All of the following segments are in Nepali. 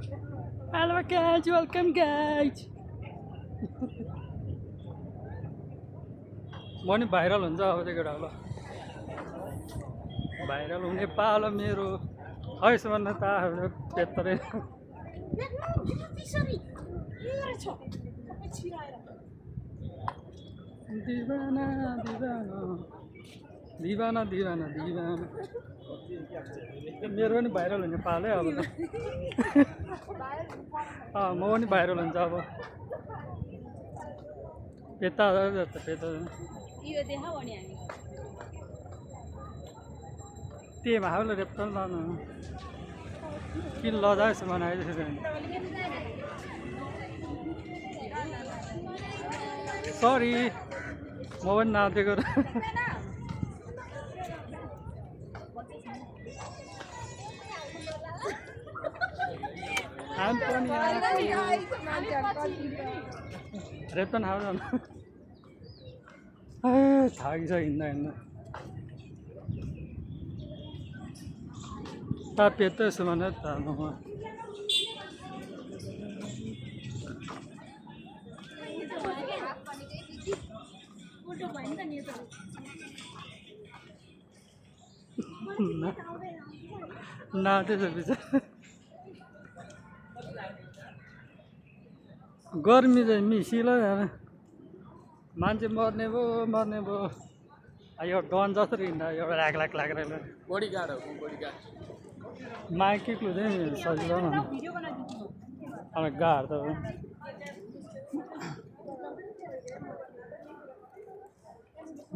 Hello guys, welcome guys. म नि भाइरल हुन्छ अब त्यो केटा ल भाइरल हुने पालो मेरो हैसम्म त पेत्तरै दिवाना दिवाना दिवाना दिवाना दिवाना मेरो पनि भाइरल हुने पालै अब त म पनि भाइरल हुन्छ अब पेता जस्तो पेता यो देखाऊ अनि हामी त्यही भाउले रेप्टल न कि लजाएछ बनाइदिएको सरी म पनि नाचेको हामी पनि रेप्टन हाल्नु थाकिछ हिँड्दा हिँड्दा पेत्तै यसो भनेर थाल्नुमा नाचेछ बिचरा गर्मी चाहिँ मिसिलो मान्छे मर्ने भयो यो डन जसरी हिँड्दा एउटा लाग लागेर बडी गार्ड हो बडी गार्ड माइक चाहिँ सजिलो न अब गाड त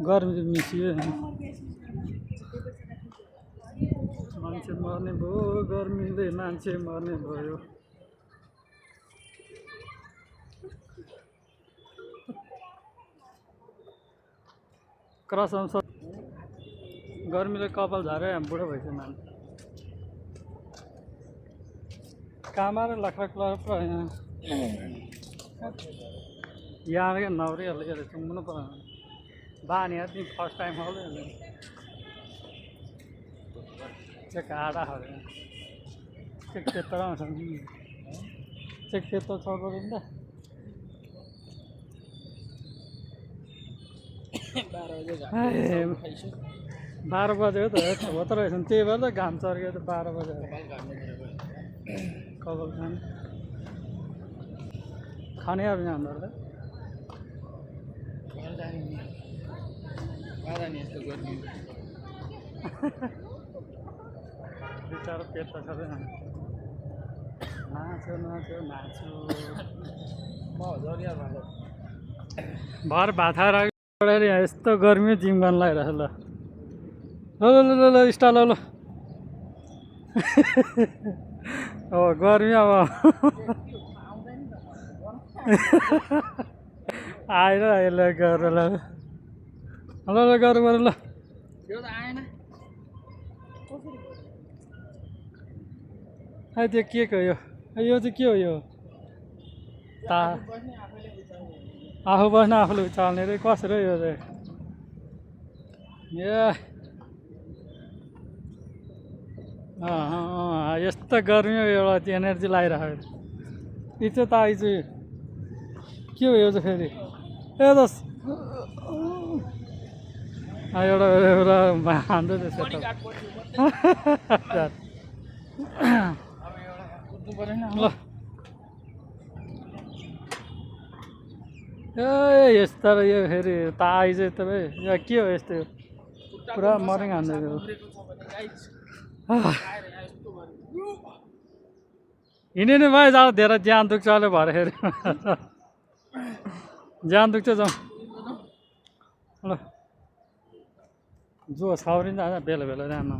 गर्मी चाहिँ मिसियो मान्छे मर्ने भयो गर्मीले मान्छे मर्ने भयो क्रस आउँछ गर्मीले कपाल झारे बुढो भइसक्यो मान्छे कामार लखलख यहाँ क्या नौरिहाल्यो चुम्नु पर्यो बानी दिन फर्स्ट टाइम हाल्यो चेक आटा हाल्यो चेक त्यत्रो आउँछ चेक त्यत्रो छ नि त 12 बजे हो त हो त रहेछ त्यही भएर त घाम चर्क्यो त 12 बजे कपाल खाने अब यहाँ हाम्रो बिचारो पेट त छ नाच्यो भर भात खाएर यस्तो गर्मी जिम गर्न लागिरहेछ ल स्टाल ल अब गर्मी अब आएर यसले गरेर ल गरौँ ल त्यो त आएन त्यो के हो यो चाहिँ के हो यो आफू बस्न आफूले उचाल्ने रे कसरी यो चाहिँ यस्तो गर्मी एउटा एनर्जी लगाइरहेको इच्छा त आइज के हो यो चाहिँ फेरि ए दस एउटा हान्दै त्यसो त ल ए यस्तो यो फेरि त आइज त भाइ के हो यस्तो पुरा मर्निङ हान्दै हिँड्ने भाइ जाँदा धेरै ज्यान दुख्छ अहिले भरे फेरि ज्यान दुख्छ जाउँ ल जो छाउरिन्छ बेला बेला जानु